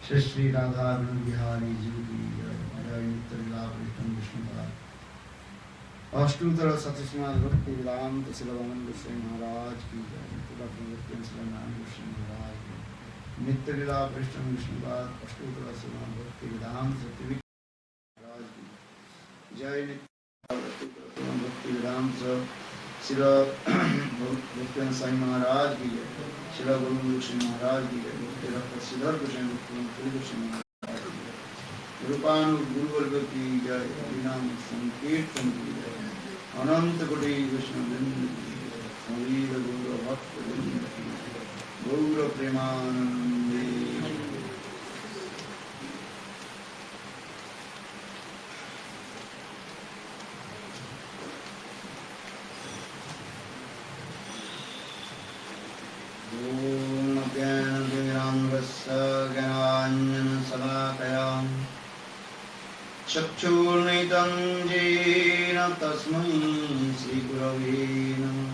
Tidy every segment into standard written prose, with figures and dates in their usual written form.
श्री श्री राधा बिहारी जी की जय नित्य लीला कृष्ण विष्णुपाद अष्टोत्तर सतस्माद भक्ति वेदांत शिलवानंद गोस्वामी महाराज की जय भक्ति शिलवानंद गोस्वामी महाराज की नित्य लीला कृष्ण विष्णुपाद अष्टोत्तर सतस्माद भक्ति वेदांत सत्य महाराज की जय नित्य भक्ति वेदांत शिल भक्ति साई महाराज की जय शिला गुरु गोस्वामी महाराज की जय भक्ति रक्त श्रीधर गोस्वामी भक्ति गोस्वामी महाराज की जय रूपानु गुरुवर्ग की जय हरिनाम संकीर्तन की जय अनंत कोटि कृष्ण वृंद की जय संगीत गौर भक्त वृंद की गौर प्रेमानंदे चक्षुर्नितं येन तस्मै श्रीगुरवे नमः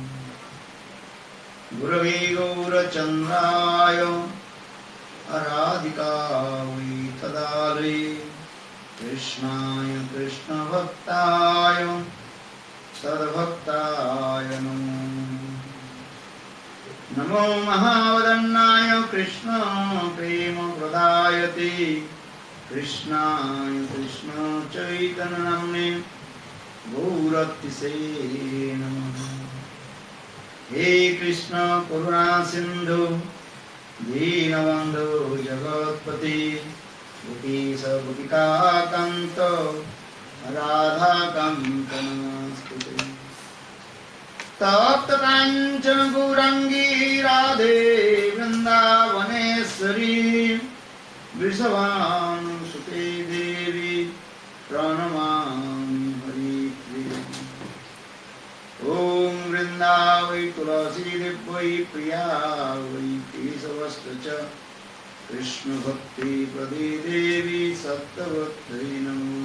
गुरवे गौरचन्द्राय राधिकायै तदालये कृष्णाय कृष्णभक्ताय सद्भक्ताय नमो महावदन्नाय कृष्ण प्रेम प्रदायते कृष्णाय कृष्ण चैतन्य नाम्ने गौरतिसे नमः हे कृष्ण करुणा सिंधु दीनबंधु जगत्पति गोपीश गोपिका कांत राधा कांत नमस्ते तप्त कांचन गौरांगी राधे वृंदावनेश्वरी वृषभानुसुते देवी प्रणमामि हरिप्रिये ॐ वृन्दावै तुलसी देव्यै प्रिया वै केशवश्च च कृष्णभक्ति प्रदे देवी सत्यवत्यै नमो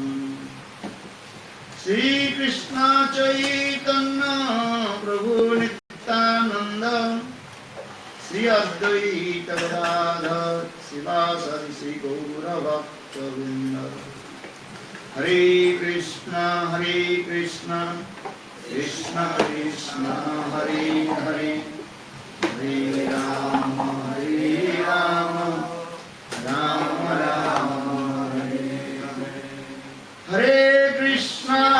श्रीकृष्ण चैतन्य प्रभु नित्यानन्द श्री अद्वैत गदाधर शिवासादि श्री गौरभक्तवृंद हरे Krishna Krishna Krishna Hare Hare Hare Ram Ram Ram Hare Hare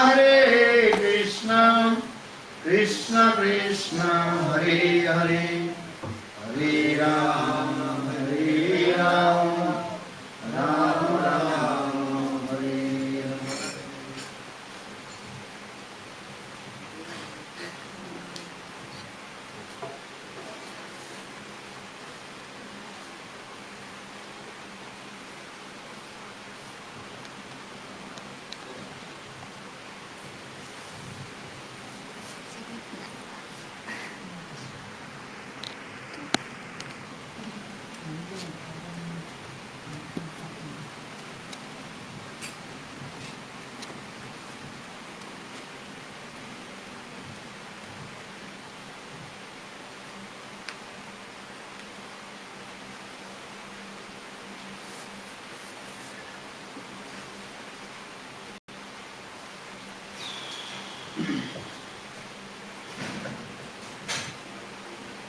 Hare Krishna Krishna Krishna Hare Hare Hare Ram Ram Ram Hare Hare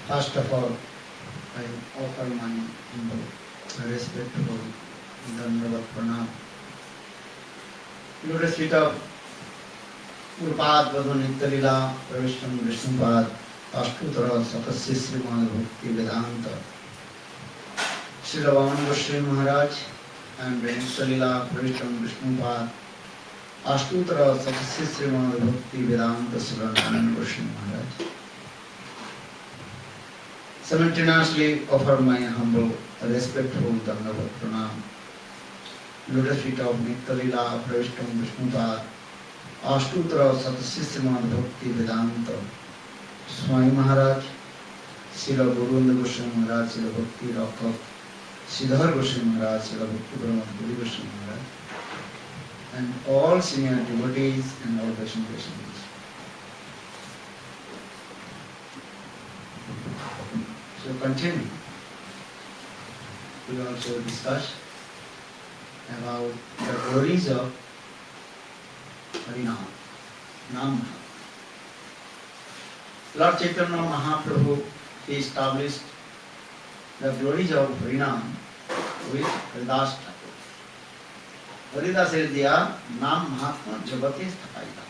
First of all, I offer my humble, respectful Dandavat Pranam. Lotus feet of Gurupad Vadhu Nitya-lila Pravishtam Vishnupad Ashtutara Satasya Srimad Bhakti Vedanta Sri Ravan Goswami Maharaj and Nitya-lila Pravishtam Vishnupad Ashtutara Satasya Srimad Bhakti Vedanta Sri Ravan Goswami Maharaj. Simultaneously offer my humble, respectful Dandavat Pranam. Lotus feet of Nitya-lila Pravishtam Vishnupad Ashtutara Satasya Srimad Bhakti Vedanta Swami Maharaj, Srila Govinda Goswami Maharaj, Srila Bhakti Rakat, Sridhar Goswami Maharaj, Srila Bhakti Pramod Guru Goswami Maharaj, and all senior devotees and all Vaishnava devotees. So continue. We also discuss about the glories of Harinam, Nam Maha. Lord Chaitanya Mahaprabhu, he established the glories of Harinam with Haridas Thakur. Haridas said, "Diya Nam Mahatma Jagate Sthapaita."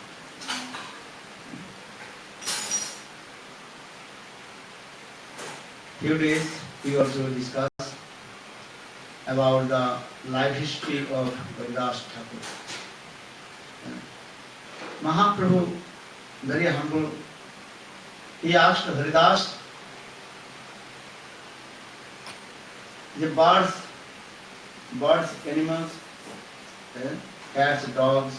Few days we also discussed about the life history of Haridas Thakur. Mahaprabhu, very humble, he asked Haridas, the birds, animals, cats, dogs,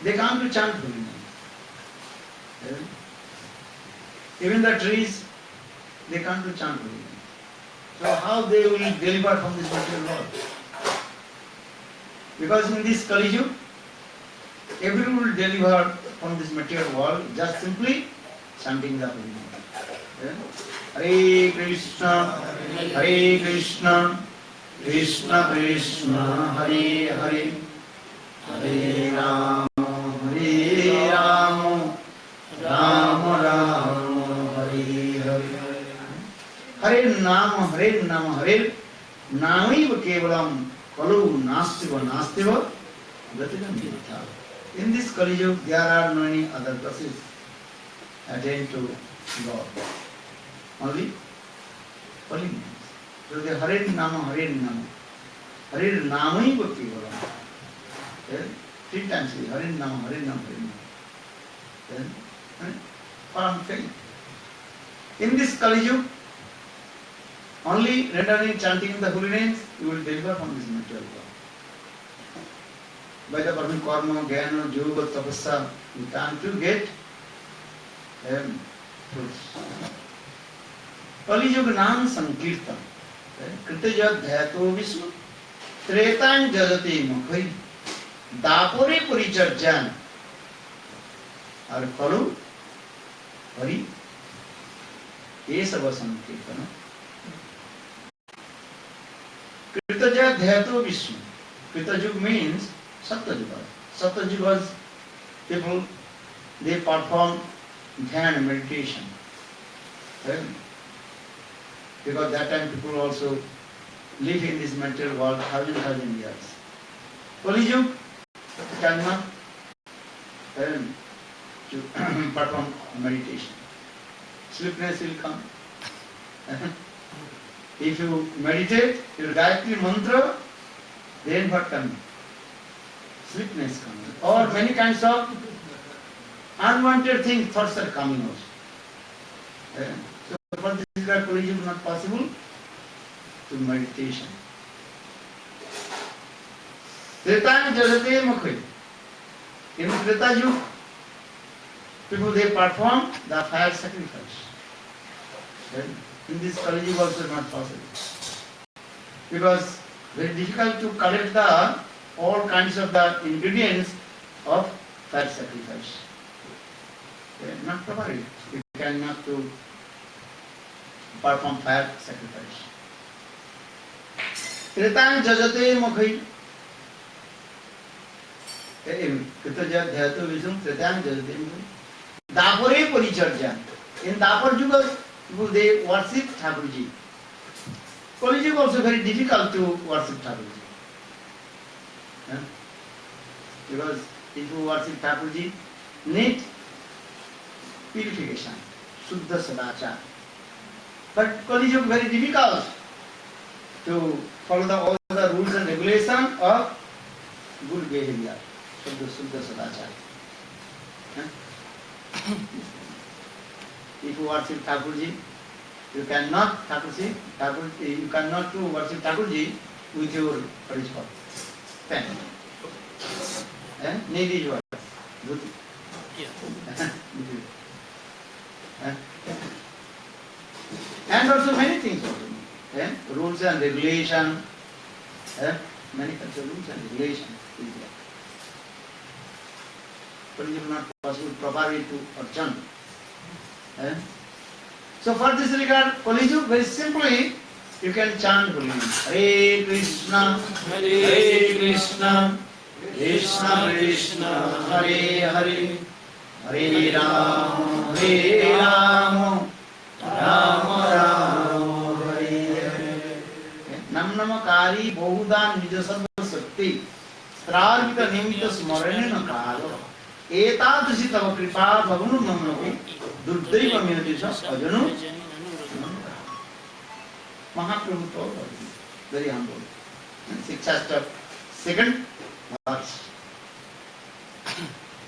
they come to chant Holy Name. Even the trees, they come to chant Holy Name. So how they will deliver from this material world? Because in this Kali Yuga, everyone will deliver from this material world just simply chanting the Holy Name. Hare Krishna, Krishna Krishna, Hare Hare, Hare Rama, Rama Rama, Hare Hare. Hare Nama, Hare Namaiva Kevalam, Kalu Nastiva, Gatinam Yatha. In this Kali Yuga, there are many other classes attain to God. Only holy names. So the Hare Nama, Hare Namaiva Kevalam. 3 times Hare Nama, Hare Nama. Then, Param faith. In this Kali Yuga, only rendering chanting the holy names, you will deliver from this material world. By the performing karma, jnana, yoga, tapasya, you can get fruits. Kali Yuga Nam Sankirtan. Krita Dhyato Vishnu. Tretan Jadati Mukhai. Dapore Puricharjan. Or Kalu Hari. Esava Sankirtana. Krita Dhyato Vishnu. Krita Yuga means Satyajuga. Satyajuga was people, they perform dhyan and meditation. Because that time people also live in this material world 1,000 years. Kali Yuga cannot to perform meditation. Sleepiness will come. If you meditate, your Gayatri mantra, then what comes? Sleepiness comes. Or many kinds of unwanted things, thoughts are coming also. So for this Kali Yuga not possible to meditation. Treta Jadate Mukhi. In Treta Yuga, people they perform the fire sacrifice. In this Kali Yuga also not possible. Because very difficult to collect the all kinds of the ingredients of fire sacrifice. Not properly. We cannot to perform fire sacrifice. Treta Jadate Mukhi. Krita Dhyato Vishnu Treta Jadate Mukhi. Dapore Puricharjan. In Dapur Yuga, they worship Thakurji. Kali Yuga also very difficult to worship Thakurji. Because if you worship Thakurji, need purification, Shuddha Sadachar. But Kali Yuga very difficult to follow all the rules and regulations of good behavior, Shuddha Sadachar. If you worship Thakurji, you cannot you cannot worship Thakurji with your parishad. Pen. Need is what? And also many things also. Rules and regulation. Many kinds of rules and regulation is there. But it is not possible properly to archan. So for this regard, Kali Yuga very simply you can chant holy names. Hare Krishna, Hare Krishna, Krishna Krishna, Hare Hare, Hare Rama, Hare Rama, Rama Rama, Hare Hare. Nam Namakari Bohudan Nijasarva Sakti Strarvita Nimita Smaranena Kalo Etadasi Tava Kripa Bhavanu Mamnavi Duddaiva Minatisa Ajanu Mahaprabhu told us, very humble. 6th chapter, 2nd verse.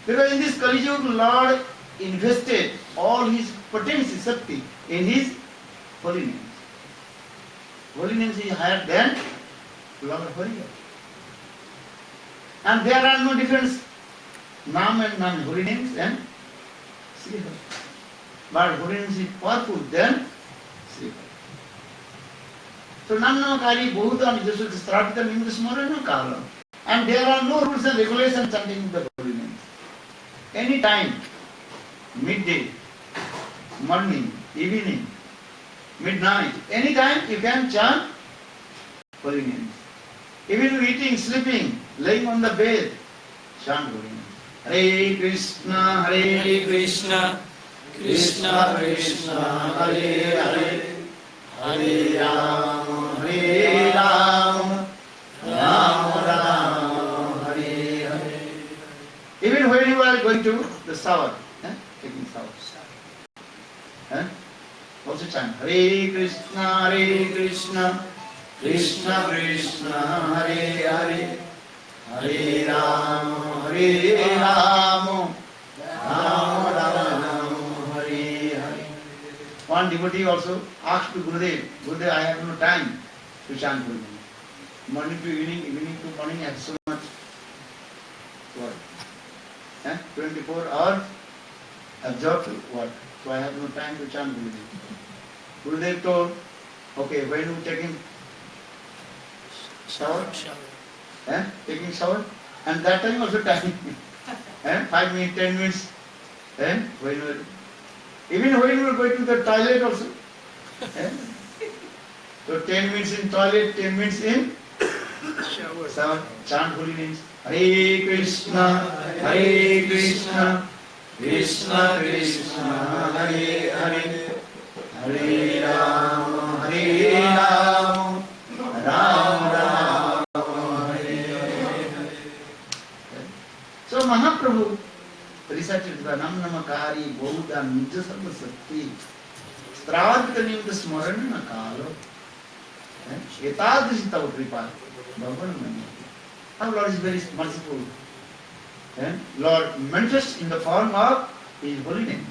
Because in this Kali Yuga, Lord invested all his potency, Shakti, in his holy names. Holy names is higher than Lord Hariya. And there are no difference, Nam and Nam, holy names and Sri Hari. But holy names is powerful than Sri Hari. So Namnamakari Bohudan Nijasarva Strapita Nimita Smarana Kala. And there are no rules and regulations chanting the holy names. Any time, midday, morning, evening, midnight, any time you can chant holy names. Even eating, sleeping, laying on the bed, chant holy names. Hare Krishna, Hare Krishna, Krishna Krishna, Hare Hare, Hare Rama, Hare Rama, Rama Rama, Hare Hare. Even when you are going to the shower, taking shower, also chant Hare Krishna, Hare Krishna, Krishna Krishna, Hare Hare, Hare Rama, Hare Rama, Rama Rama, Hare Hare. One devotee also asked to Gurudev, Gurudev, I have no time to chant holy names. Morning to evening, evening to morning, I have so much work. 24 hours absorbed work. So I have no time to chant holy names. Gurudev told, okay, when you taking shower, taking shower, and that time also time, 5 minutes, 10 minutes, when you are, even when you are going to the toilet also, so 10 minutes in toilet, 10 minutes in shower, chant holy names. Hare Krishna, Hare Krishna, Krishna Krishna, Hare Hare, Hare Rama, Hare Rama, Rama Rama, Hare Hare. So Mahaprabhu recited the Nam Namakari Bohuda Nijasarva Sakti Stravita Nimita Smarana Kalo Etadasi Tava Kripa Bhavan Mani. Our Lord is very merciful. Lord manifests in the form of His holy names.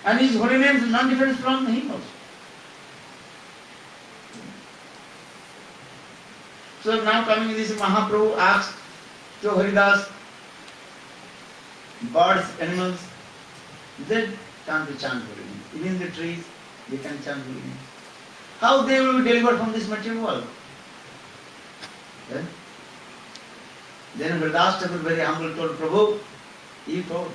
And His holy names are not different from Him also. So now coming this, Mahaprabhu asked to Haridas, birds, animals, they can't chant holy names. Even the trees, they can chant holy names. How they will be delivered from this material world? Then Haridas Thakur very humble told Prabhu, he told,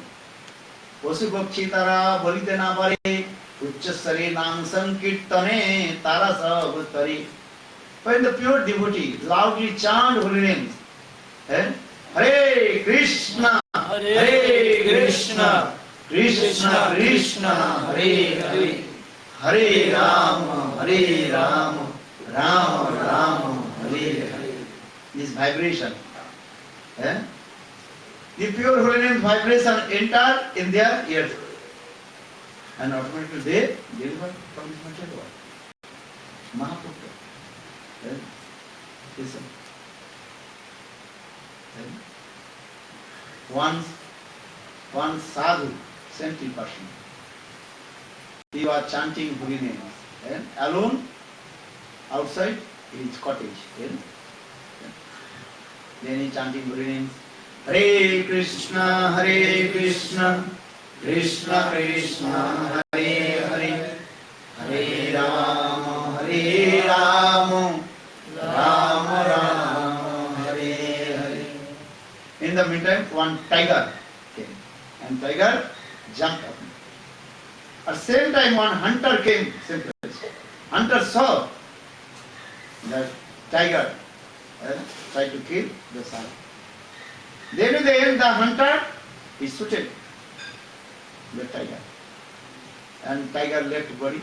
Vasu Bakshi Tara Bolite Na Pare Uchchasare Nam Sankirtane Tara Sabutari. When the pure devotee loudly chant holy names, Hare Krishna, Hare Krishna, Krishna Krishna, Hare Hare, Hare Rama, Hare Rama, Rama Rama, Hare Hare. This vibration, the pure holy name vibration enter in their ears, and automatically they deliver from this material world. Mahaprabhu, listen. One sadhu, saintly person, he was chanting holy names, alone outside his cottage. Then he chanting holy names. Hare Krishna, Hare Krishna, Krishna Krishna, Hare Hare, Hare Rama, Hare Rama, Rama Rama, Hare Hare. In the meantime, one tiger came, and tiger jumped up. At the same time, one hunter came. Hunter saw the tiger tried to kill the sadhu. Then in the end, the hunter, he shooted the tiger. And tiger left body.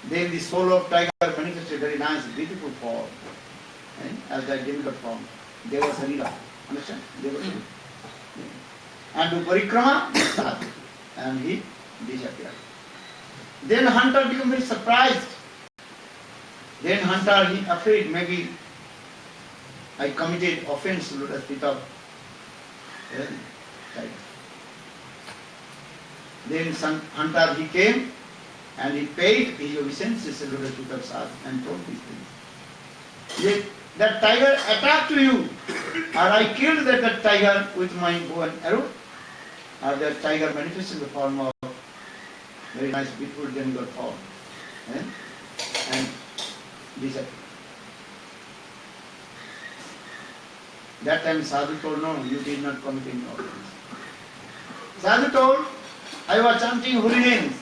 Then the soul of tiger manifested very nice, beautiful form. As the demigod form. Deva Sarira. Understand? Deva Sarira. And do parikrama, sadhu. And he disappeared. Then hunter became very surprised. Then hunter, he afraid maybe I committed offense to the feet of tiger. Then some hunter he came and he paid his obeisances to the feet of sadhu and told these things. Yet that tiger attacked you, or I killed that tiger with my bow and arrow, or that tiger manifested in the form of very nice, beautiful demigod form, and disappeared. That time sadhu told, no, you did not commit any offense. Sadhu told, I was chanting holy names.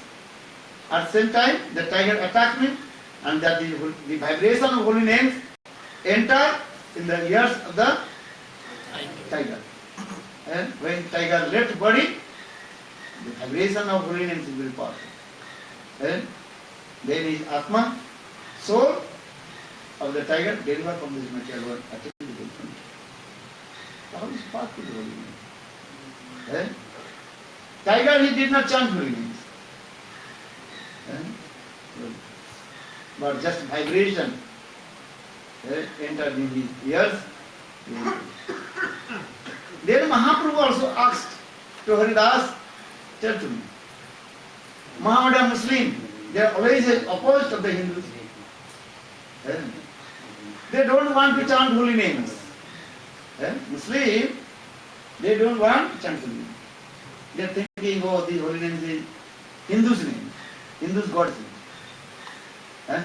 At the same time, the tiger attacked me, and that the vibration of holy names entered in the ears of the tiger. And when tiger left body, the vibration of holy names is very powerful. And then his atma, soul of the tiger, delivered from this material world, attained to the infinity. How is powerful the holy names? And tiger, he did not chant holy names. But just vibration entered in his ears. Then Mahaprabhu also asked to Haridas, tell to me, Mahamada Muslim, they are always opposed of the Hindus. They don't want to chant holy names. Muslim, they don't want to chant holy names. They are thinking, oh, these holy names is Hindus' name, Hindus' God's name.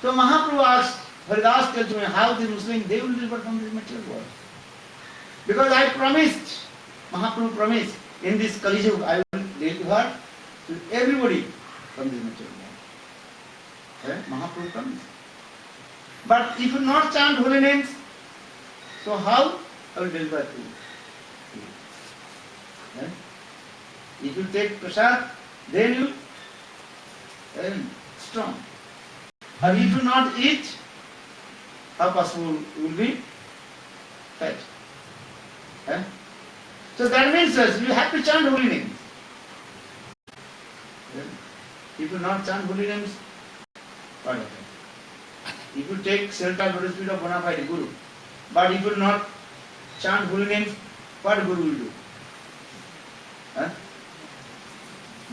So Mahaprabhu asked, Haridas, tell to me how the Muslims, they will deliver from this material world. Because I promised, Mahaprabhu promised, in this Kali Yuga I will deliver to everybody from this material world. Mahaprabhu promised. But if you not chant holy names, so how I will deliver to you? If you take prasad, then you strong. Or if you not eat, how possible you will be fat? So that means you have to chant holy names. If you not chant holy names, what happens? If you take shelter of the spirit of bona fide Guru, but if you not chant holy names, what Guru will do?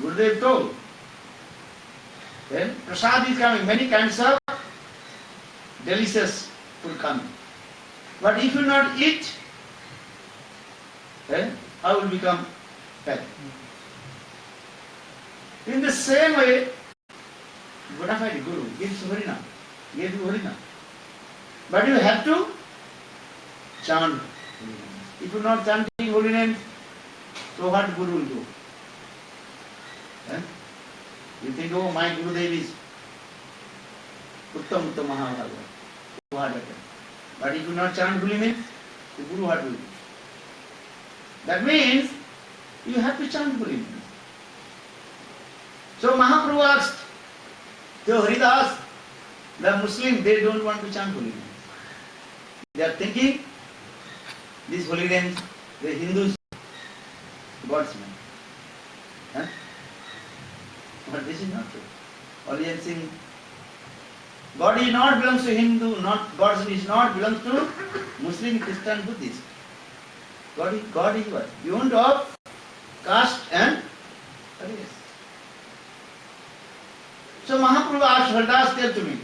Gurudev told. Then prasad is coming, many kinds of delicious food coming. But if you not eat, how will become fat? In the same way, bona fide Guru gives Harina, gave you Harina. But you have to chant holy names. If you are not chanting holy names, so what Guru will do? You think, oh, my Gurudev is Uttam Uttam Mahabhagavad. What happens? But if you not chant holy names, the Guru what will do? That means you have to chant holy names. So Mahaprabhu asked to Haridas, the Muslim, they don't want to chant holy names. They are thinking these holy names, the Hindus, God's name. But this is not true. Audience saying, God is not belongs to Hindu, God is not belongs to Muslim, Christian, Buddhist. God is what? Beyond of caste and race. So Mahaprabhu asked Haridas, tell to me.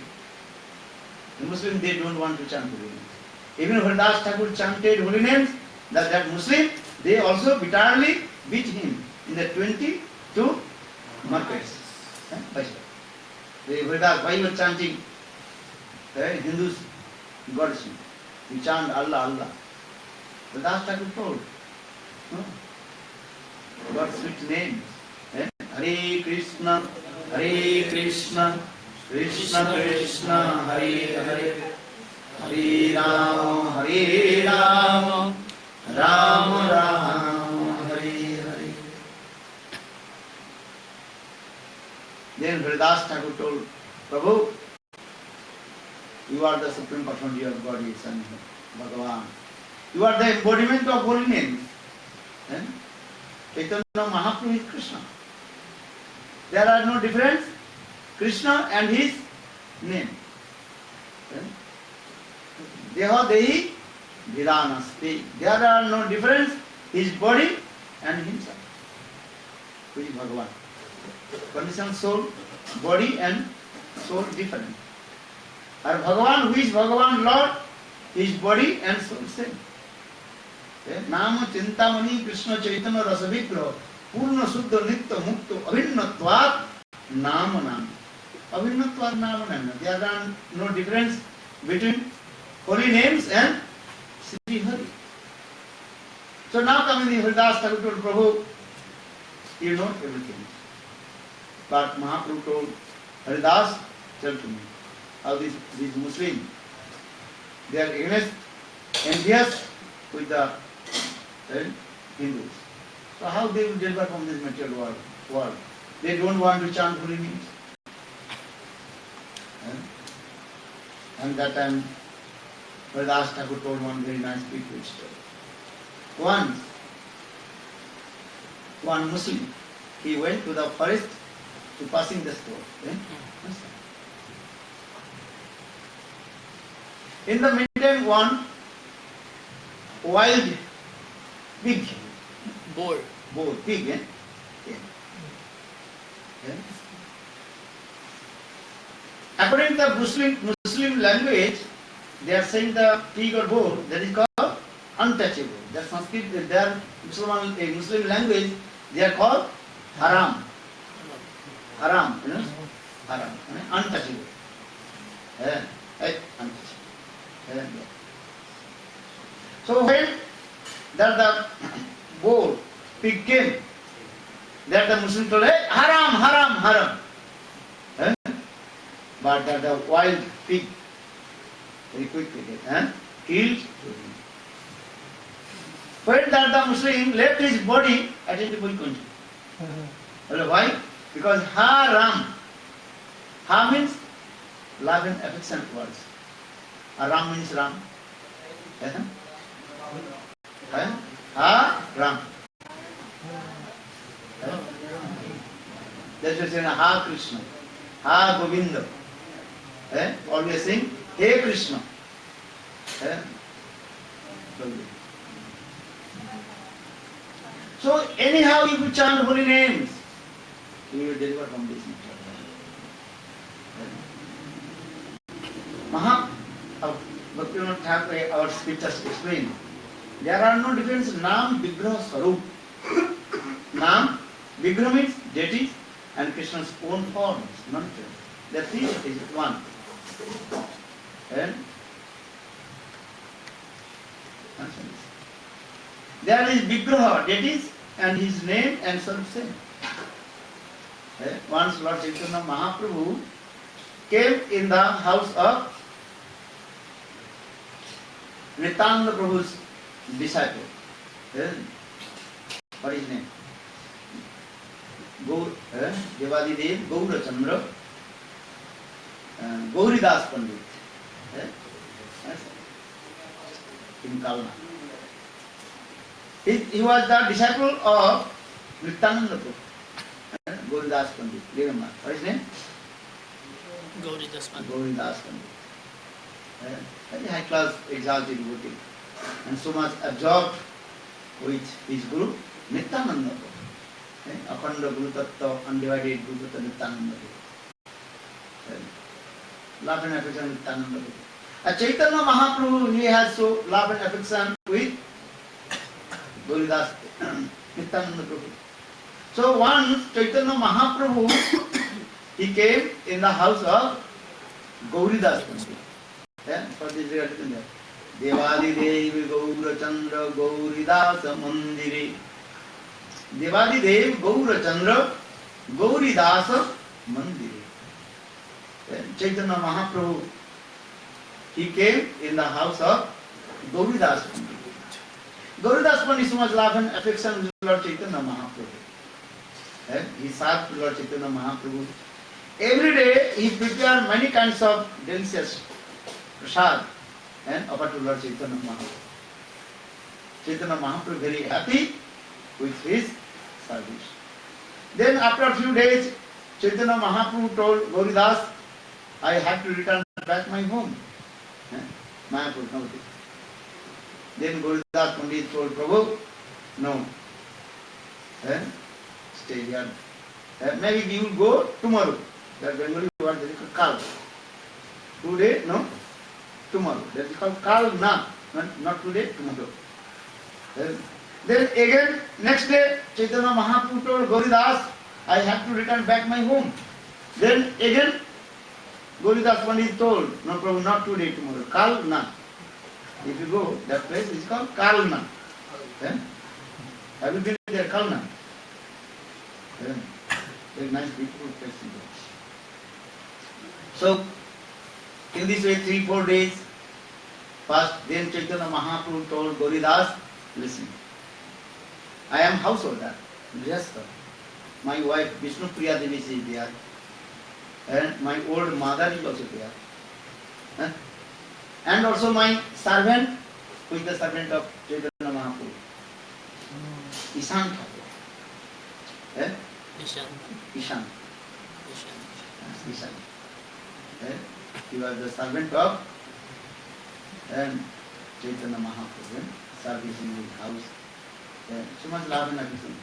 The Muslims, they don't want to chant holy names. Even Haridas Thakur chanted holy names, that Muslim, they also bitterly beat him in the 22 markets. The Haridas, why you are chanting Hindus God's name? You chant Allah, Allah. Haridas Thakur told, God's sweet names. Hare Krishna, Krishna Krishna Hare Hare Hare Rama Rama Rama Hare Hare. Then Haridas Thakur told Prabhu, you are the supreme personality of God, son Bhagavan. You are the embodiment of holy name. Chaitanya Mahaprabhu is Krishna. There are no difference. Krishna and his name. Deha Dehi Vidanasti. There are no difference. His body and himself. Who is Bhagavan? Conditioned soul, body and soul different. And Bhagavan, who is Bhagavan Lord, his body and soul same. Nama Chintamani Krishna Chaitanya Rasavigraha Purna Suddha Nitya Mukta Abhinnatvat Nama Nama. Abhinnatvat Nama Nama. There are no difference between holy names and Sri Hari. So now coming the Haridas Thakur told Prabhu, you know everything. But Mahaprabhu told Haridas, tell to me, how these Muslims, they are envious with the Hindus. So how they will deliver from this material world? They don't want to chant holy names. And that time, Haridas Thakur told one very nice beautiful story. One Muslim, he went to the forest to passing the stone. In the meantime, one wild pig, boar, pig, According to the Muslim language, they are saying the pig or boar that is called untouchable. That Sanskrit, their Muslim language, they are called haram. Haram, haram, untouchable. Untouchable. So when that the boar, pig came, that the Muslim told, hey, haram. But that the wild pig very quickly killed. When that the Muslim left his body, attendable country. Why? Because haram. Ha means love and affection words. Ram means Ram. Ram. That's why saying Ha Krishna, Ha Govinda. Always saying Hey Krishna. So anyhow, if you chant holy names, you will deliver from this Bhaktivinoda Thakur, our scriptures explain, there are no difference Nam, Vigraha, Sarup. Nam, Vigraha means deity and Krishna's own forms, none difference. The three is one. And there is Vigraha, deities, and his name and Sarup same. Once Lord Chaitanya Mahaprabhu came in the house of Nityananda Prabhu's disciple. What is his name? Devadidev Gaura Chandra Gauridas Pandit. In Kalna. He was the disciple of Nityananda Prabhu. Gauridas Pandit. Remember. What is his name? Gauridas Pandit. Gauridas Pandit. Very high class exalted devotee. And so much absorbed with his guru, Nityananda Prabhu. Akhanda Guru Tattva, undivided Guru Tattva Nityananda Prabhu. Love and affection with Nityananda Prabhu. Chaitanya Mahaprabhu, he has so love and affection with Gauridas Nityananda Prabhu. So once Chaitanya Mahaprabhu, he came in the house of Gauridas Pandit. For this we are written there. Devadidev Gaura Chandra Gauridasa Mandire. Devadidev Gaura Chandra Gauridasa Mandire. Chaitanya Mahaprabhu, he came in the house of Gauridas Pandit. Gauridas Pandit so much love and affection with Lord Chaitanya Mahaprabhu. And he served Lord Chaitanya Mahaprabhu. Every day he prepared many kinds of delicious prasad and offered to Lord Chaitanya Mahaprabhu. Chaitanya Mahaprabhu very happy with his service. Then after a few days, Chaitanya Mahaprabhu told Gauridas, I have to return back my home. Mahaprabhu, no. Then Gauridas Pandit told Prabhu, no, stay here. Maybe you will go tomorrow. That Bengali word is called Kal. Today, no, tomorrow. That is called Kal na, not today, tomorrow. Then again, next day, Chaitanya Mahaprabhu told Gauridas, I have to return back my home. Then again, Gauridas Pandit told, no Prabhu, not today, tomorrow, Kal na. If you go, that place is called Kalna. Have you been there, Kalna? Very nice, beautiful place. So, in this way, 3-4 days, first, then Chaitanya Mahaprabhu told Gauridas, listen, I am householder, Grihastha. My wife Vishnu Priya Devi is there, and my old mother is also there. And also my servant, who is the servant of Chaitanya Mahaprabhu, Ishan Thakur. Ishan. He was the servant of Chaitanya Mahaprabhu, service in his house. So much love and affection.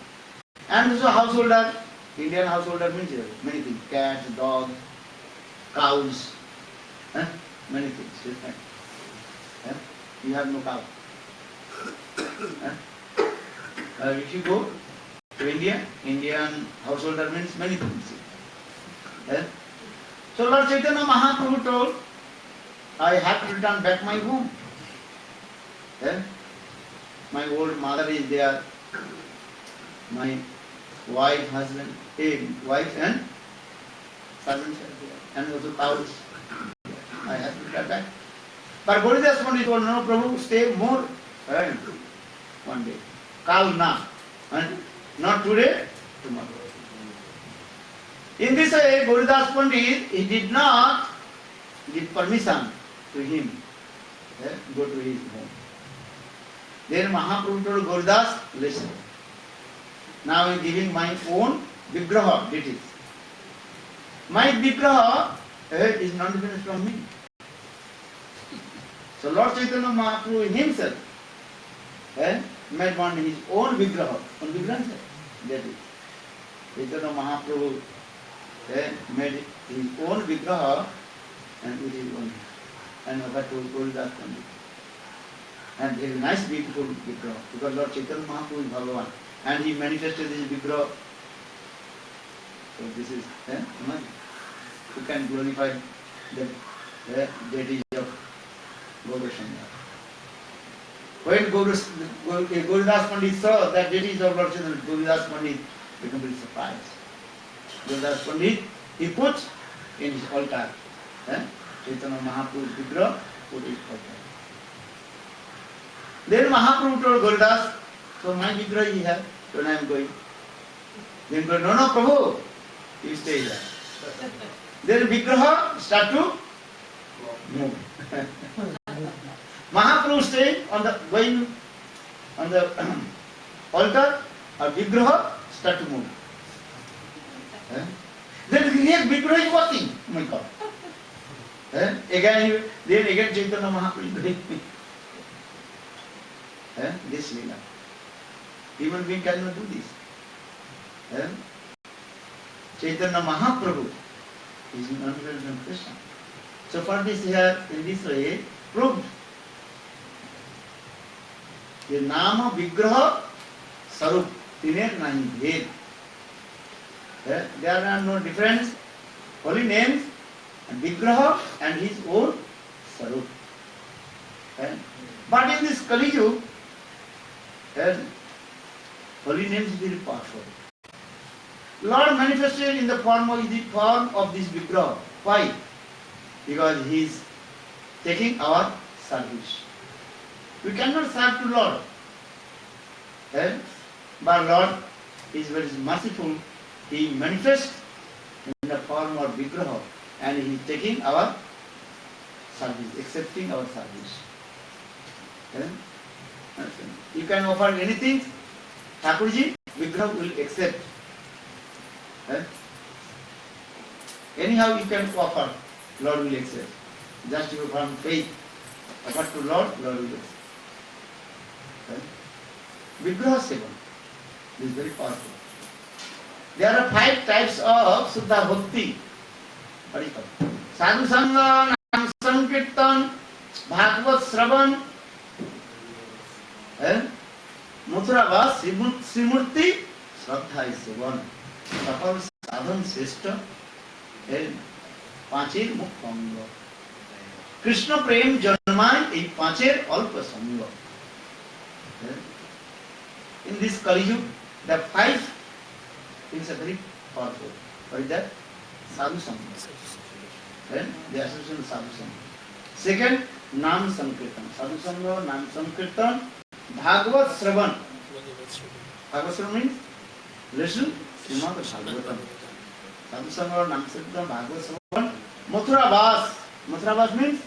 And also householder, Indian householder means many things, cats, dogs, cows, many things. You have no cow. If you go to India, Indian householder means many things. So Lord Chaitanya Mahaprabhu told, I have to return back my home. My old mother is there, my wife, husband, wife and servants are there, and also cows. I have to return back. But Gauridas Pandit told, no Prabhu, stay more one day. Kal na. And not today, tomorrow. In this way, Gauridas Pandit, he did not give permission to him go to his home. Then Mahaprabhu told Gauridas, listen, now I am giving my own Vigraha, deities. My Vigraha is not different from me. So Lord Chaitanya Mahaprabhu himself made one his own Vigraha, own Vigraha, that is. Chaitanya Mahaprabhu made his own Vigraha and with his own, and offered to Gauridas Pandit. And very nice, beautiful Vigraha, because Lord Chaitanya Mahaprabhu is Bhagavan, and he manifested this Vigraha. So this is, you can glorify the deities of Gaurasanga. When Gauridas Pandit saw that deities of Lord Chaitanya, Gauridas Pandit became very surprised. Gauridas Pandit, he put in his altar, Chaitanya Mahaprabhu's Vigraha, put his altar. Then Mahaprabhu told Gauridas, so my Vigraha you have, when I am going. Then Gauridas, no, Prabhu, you stay here. Then Vigraha start to move. Mahaprabhu staying on the going on the altar, or Vigraha start to move. Then here Vigraha is walking. Oh my God. Then again Chaitanya Mahaprabhu is doing this lila. Human being cannot do this. Chaitanya Mahaprabhu is none other than Krishna. So for this here, in this way, proved the Nama Vigraha Sarup, Tiner Nahi Bhed. There are no difference. Holy names and Vigraha and his own Sarup. But in this Kali Yuga, holy names is very powerful. Lord manifested in the form of this Vigraha. Why? because he is taking our service. We cannot serve to Lord. But Lord is very merciful. He manifests in the form of Vigraha and he is taking our service, accepting our service. You can offer anything, Thakurji, Vigraha will accept. Anyhow you can offer, Lord will accept. Just you from faith, offer to Lord, Lord will accept. Vigraha Seva. This is very powerful. There are 5 types of Suddha Bhakti. Sadhu Sangha, Nam Sankirtan, Bhagavad Shravan, Mathura Vas, Srimurti, Shraddha Sevan. Sakal Sadhan Sreshta, Panchir Mukha. Krishna Prem Janmai, এই পাঁচের অল্প সঙ্গ. In this Kali Yuga, the 5 things are very powerful. What is that? Sadhu Sangha. The association of Sadhu Sangha. Second, Nam Sankirtan. Sadhu Sangha, Nam Sankirtan, Bhagavad Shravan. Bhagavad Shravan means listen, Srimad Bhagavatam. Sadhu Sangha, Nam Sankirtan, Bhagavad Shravan. Mathura Vas. Mathura Vas means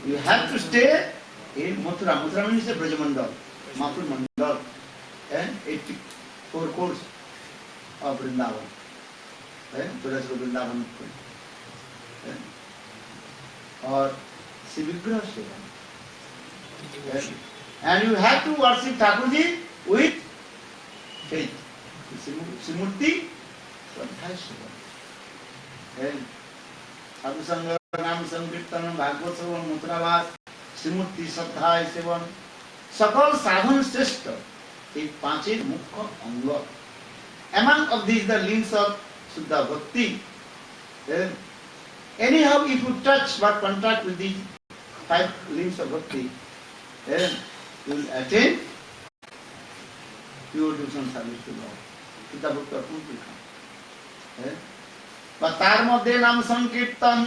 you have to stay in Mathura. Mathura means a Brajamandal, Mathur Mandal, and 84 courts of Vrindavan. Vrindavan. Or Sivigraha Seva. And you have to worship Thakurji with faith. Simurti, Shraddha Seva. Sadhu Sangha, Nam Sankirtan, Bhagavad Shravan, Mathura Vas, Simurti, Shraddha Seva. Sakal Sadhan Sreshta. এই পাঁচের মুখ্য অঙ্গ. Among of these the links of Suddha Bhakti. Anyhow, if you touch or contact with these 5 links of Bhakti, you will attain pure devotion service to Lord. Suddha Bhakti will come. But তার মধ্যে নাম সংকীর্তন.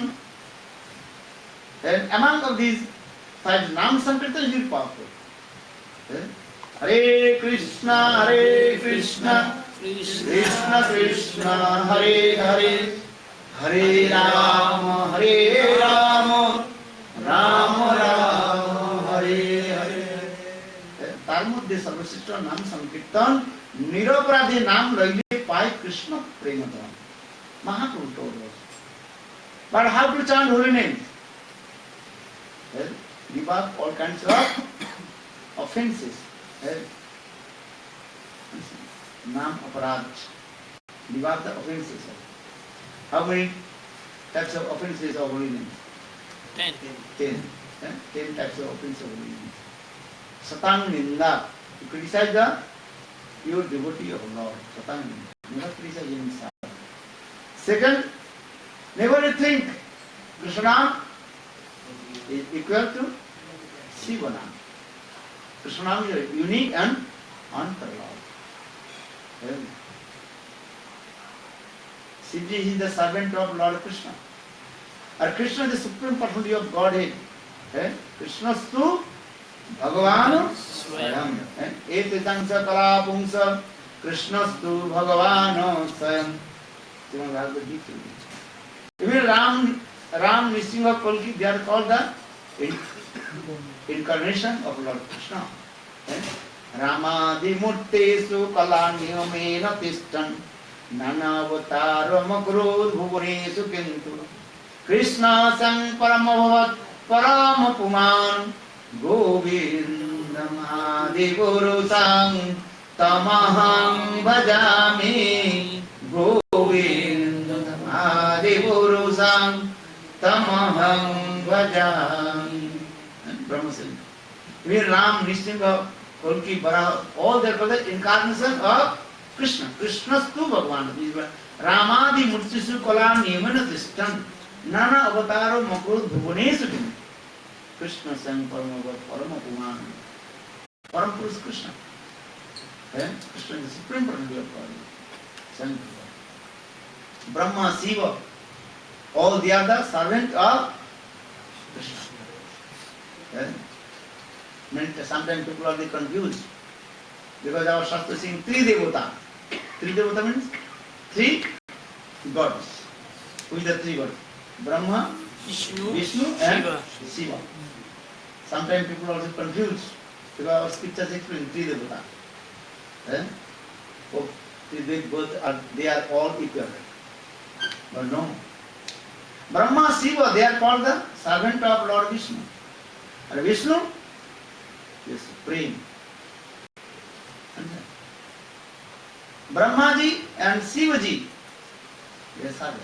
Among of these 5 নাম সংকীর্তন is very powerful. Hare Krishna, Krishna Krishna, Hare Hare, Hare Rama, Rama Rama, Hare Hare. তার মধ্যে সর্বশ্রেষ্ঠ নাম সংকীর্তন, নিরপরাধী নাম লইলে পায় Krishna প্রেমধন. Mahaprabhu told us. But how to chant holy names? Give up all kinds of offenses. Nam aparad. Give up the offenses. How many types of offenses of holy names? 10. 10 types of offenses of holy names. Satang ninda. To criticize the pure devotee of Lord. Satang ninda. Never criticize himself. Second, never think Krishna is equal to Shivanam. Krishna is unique and unparalleled. Shivji is the servant of Lord Krishna. And Krishna is the supreme personality of Godhead. Krishna stu Bhagavan Swayam. Etitangsa kalapungsa Krishna stu Bhagavan Swayam. Even Ram, Nrsimha, Kalki, they are called the incarnation of Lord Krishna. Ramadi Murtesu Kalanyamena Tishtan Nanavataram Akrod Bhuvanesu Kintu Krishna Sang Paramabhavat Paramapuman Govindam Adi Guru Sang Tamaham Bhajami Govindam Adi Guru Sang Tamaham Bhajami. Brahmasana. Even Ram, Nrsimha, Kalki, Varaha, all they are the incarnation of Krishna. Krishna's two Bhagavan. Ramadi Murtisu Kalam Yamana Tishtan Nana Avataro Makrut Bhuvanesu. Krishna Sang Paramavat Paramapuman. Parampurus Krishna. Krishna is the supreme personality of God. Brahma, Shiva, All they are the servant of Krishna. Sometimes people are confused because our Shastra is saying three devata. Three devata means three gods. Who is the three gods? Brahma, Vishnu and Shiva. Sometimes people are also confused because our scriptures explain three devata. Oh, they are all equal. But no. Brahma, Shiva, they are called the servant of Lord Vishnu. And Vishnu is supreme. Brahmaji and Shivaji, they are servant.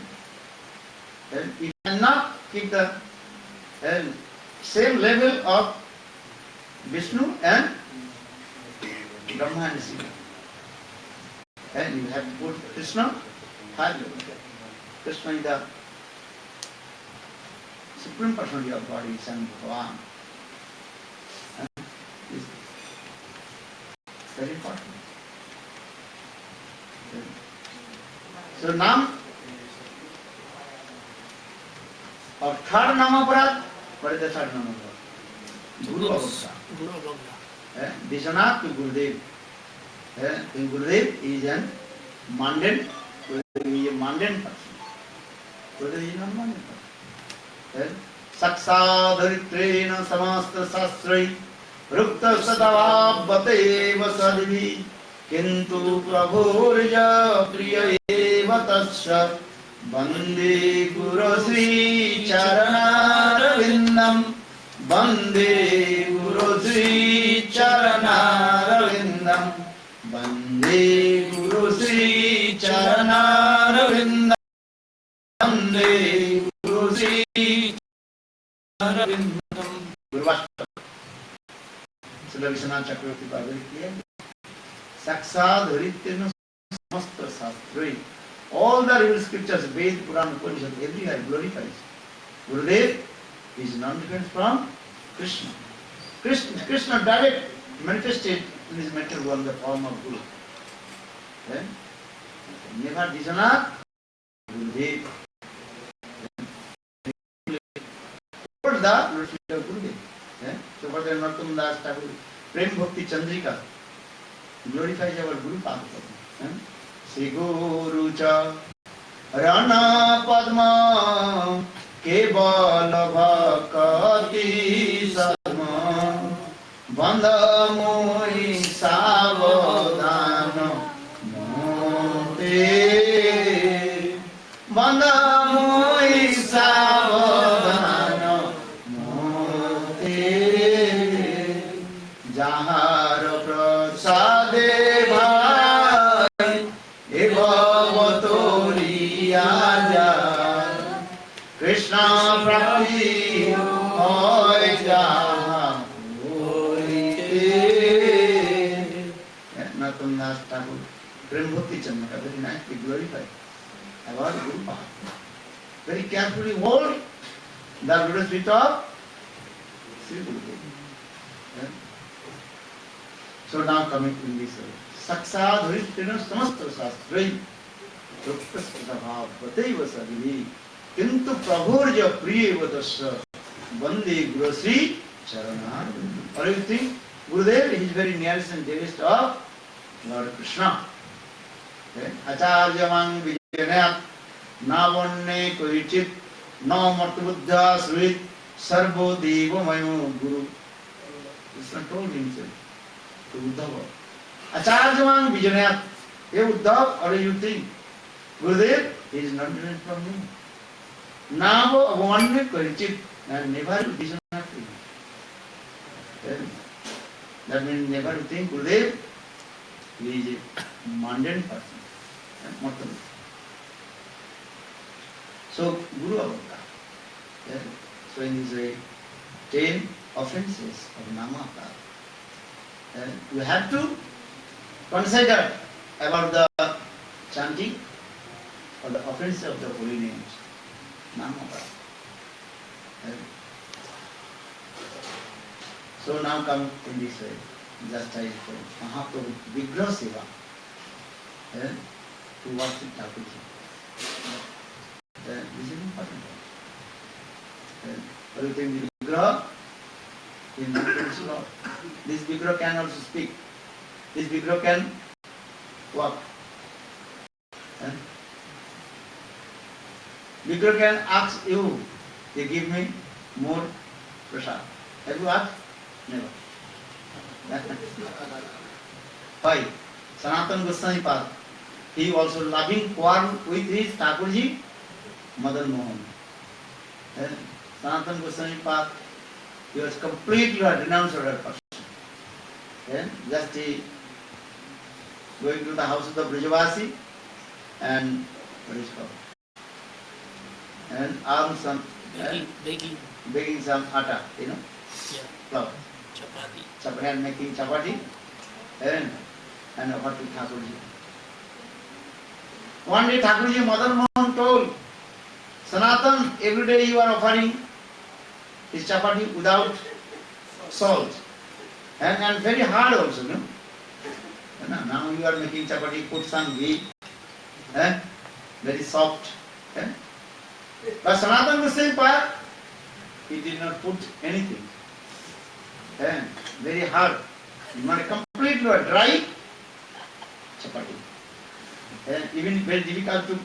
You cannot keep the same level of Vishnu and Brahma and Shiva. And you have to put Krishna high level. Krishna is the Supreme Personality of God, is and Bhagavan. Is very important. So now, our third Namaparad, what is the third Namaparad? Guru Avagga. Vishwanath to Gurudev. Gurudev is a mundane, person. Gurudev is not mundane person. Saksadharitrena samasta sastrai rukta sadavabhateva sadhi kintu prabhurja priya eva tasya Bande Guru Sri Charanarvindam Bande Guru Sri Charanarvindam Bande Guru Sri Charanarvindam Bande Guru Sri Charanarvindam Guru Vashtaka Srila Vishwanath Chakravarti very clear. Saksad Haritirna Samasta Sastri. All the real scriptures, Ved, Puran, Upanishad, everywhere glorifies. Gurudev is none different from Krishna. Krishna direct manifested in his mental world the form of Guru. Never Vishwanath, Gurudev. Told the Lord of Gurudev. So for the Narottam Das Thakur, Prem Bhakti Chandrika glorifies our Guru Pada. Sri Guru Cha Rana Padma Kevala Bhakati Sadma Bandha Moi Savadana Mote Bandha Moi Savadana Mote Jahar Prasade Krishna Prati Hoy Jaha Narottam Das Thakur, Prem Bhakti Chandrika, very nicely glorified about Guru Pada. Very carefully hold the lotus feet of Sri Gurudev. So now coming to this Saksad Haritrena Samasta Sastrai Rukta Sadavabhateva Sadhi Kintu Prabhurja Priya Vadasya Bande Guru Sri Charana. What do you think? Gurudev is very nearest and dearest of Lord Krishna. Acharyaman Vijayanat Navanne Korichit Na Matbuddha Srit Sarvo Deva Mayo Guru. Krishna told himself to Uddhava. Acharyaman Vijayanat. Hey Uddhav, what do you think? Gurudev is not different from me. Now one may Korichit and never vision nothing. That means never to think Gurudev is a mundane person. So Guru Avagga. So in these 10 offenses of Namakarta, you have to consider about the chanting or the offense of the holy names. Namakarta. So now come in this way, just I say, Mahaprabhu Vigraha Seva, to worship Thakurji. This is important. What do you think? The Vigraha is not Lord. This Vigraha can also speak. This Vigraha can walk. Vigraha can ask you, they give me more prasad. Have you asked? Never. Why? Sanatana Goswami Pad. He also loving quarrel with his Thakurji, Madan Mohan. Sanatana Goswami Pad, he was completely a renounced order person. Just he going to the house of the Brijavasi and what is called? And arm some baking some atta, you know? Yeah. Flour. Chapati. And making chapati and offer to Thakurji. One day Thakurji Madan Mohan told Sanatan, every day you are offering his chapati without salt and very hard also, no? Now you are making chapati, put some ghee, very soft. But Sanatana Goswami Pad, he did not put anything. Very hard. You want completely dry chapati. Even very difficult to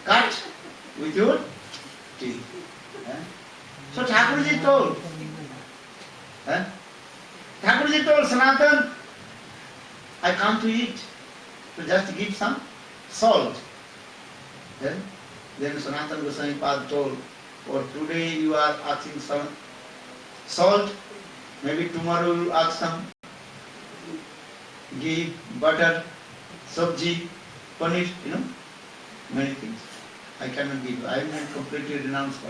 cut with your teeth. So Thakurji told Sanatan, I come to eat, to just give some salt. Then Sanatana Goswami Pad told, for today you are asking some salt, maybe tomorrow you ask some ghee, butter, sabji, paneer, you know, many things. I cannot give you. I am a completely renounced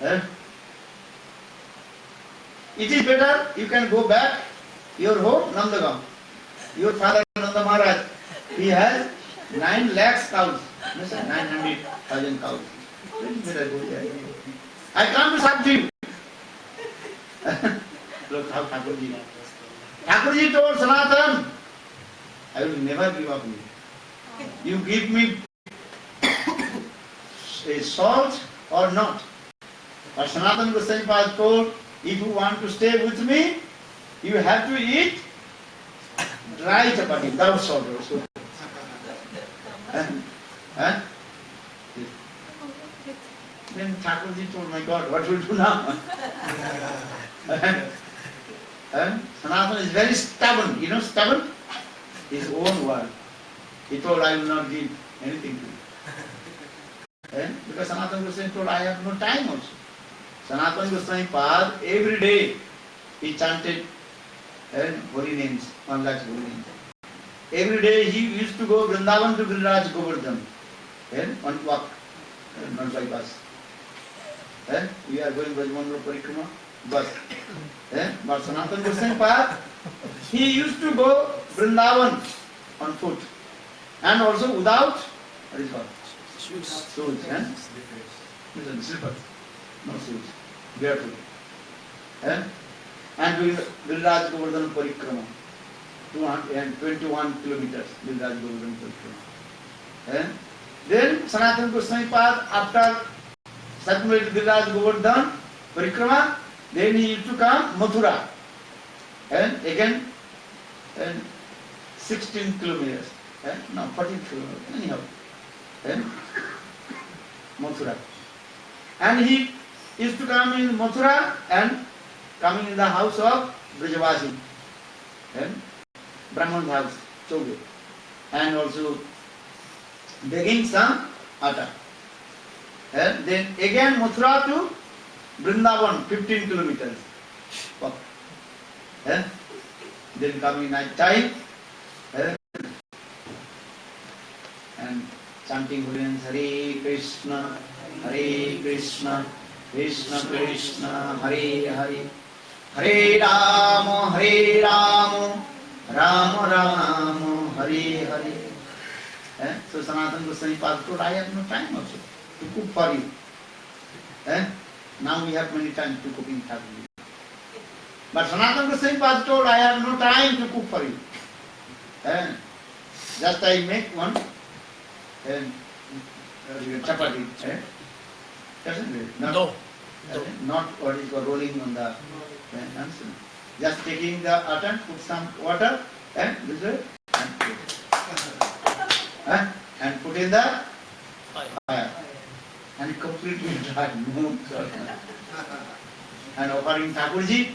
person. It is better you can go back your home, Nandagaon. Your father Nanda Maharaj, he has 9 lakhs cows, 900,000 cows. It is better go there. I come to Sabji. Look how Thakurji. Thakurji told Sanatan, I will never give up you. You give me a salt or not. But Sanatana Goswami Pad told, if you want to stay with me, you have to eat dry chapati without salt also. Then Thakurji told, my God, what will do now? Sanatana is very stubborn. You know stubborn? His own word. He told, I will not give anything to you. Because Sanatana Goswami told, I have no time also. Sanatana Goswami Pad, every day he chanted holy names, 1 lakh holy names. Every day he used to go Vrindavan to Giriraj Govardhan. On walk, not by bus. We are going Brajmandala Parikrama, bus. But Sanatana Goswami Pad, he used to go Vrindavan on foot. And also without, what is called? Shoes. Slippers. No shoes. Barefoot. And doing Giriraj Govardhan Parikrama. 221 kilometers. Giriraj Govardhan Parikrama. Then Sanatana Goswami Pad, after circumvented Giriraj Govardhan Parikrama, then he used to come Mathura. And again, 16 kilometers. No, 14 kilometers. Anyhow. Mathura. And he used to come in Mathura and coming in the house of Brijavasi. Brahman's house, Choge. And also begging some atta. Then again Mathura to Vrindavan, 15 kilometers. Then coming night time and chanting holy names, Hare Krishna, Krishna Krishna, Hare Hare, Hare Rama, Rama Rama, Hare Hare. So Sanatana Goswami Pad told, I have no time also to cook for you. Now we have many times to cook in Thakurji. But Sanatana Goswami Pad told, I have no time to cook for you. Just I make one chapati. Doesn't it? Not, No. not what is called rolling on the answer. Just taking the atom, put some water and this way, and put it. And put in the fire. And completely dry. No salt. And offering Thakurji.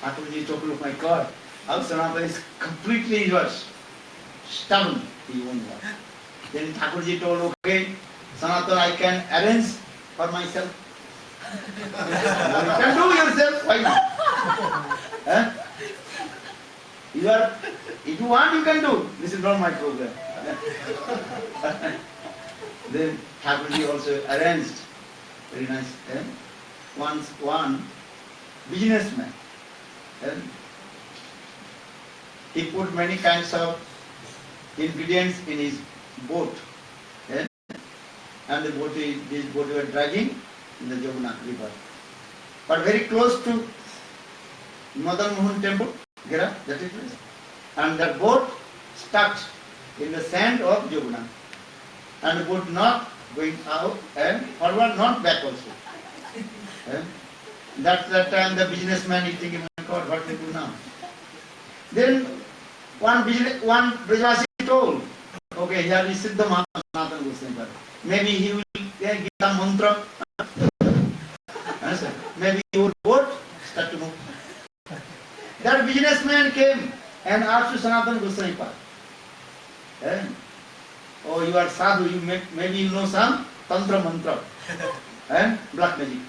Thakurji told, oh my God, how Sanatana is completely yours. Stubborn, he won't work. Then Thakurji told, okay, Sanatana, I can arrange for myself. You can do yourself, why not? You are, if you want, you can do. This is not my program. Then Thakurji also arranged, very nice. Once one businessman, he put many kinds of ingredients in his boat, and this boat were dragging in the Jamuna river. But very close to Madan Mohan temple, Gira, that is place. And the boat stuck in the sand of Jamuna. And the boat not going out and forward, not back also. That's that time the businessman is thinking, my God, what we do now? Then one Brajvasi told, okay, here is Siddha Mahatma Goswami. Maybe he will give some mantra. Maybe your boat start to move. That businessman came and asked to Sanatana Goswami. Oh, you are sadhu, maybe you know some tantra mantra and black magic.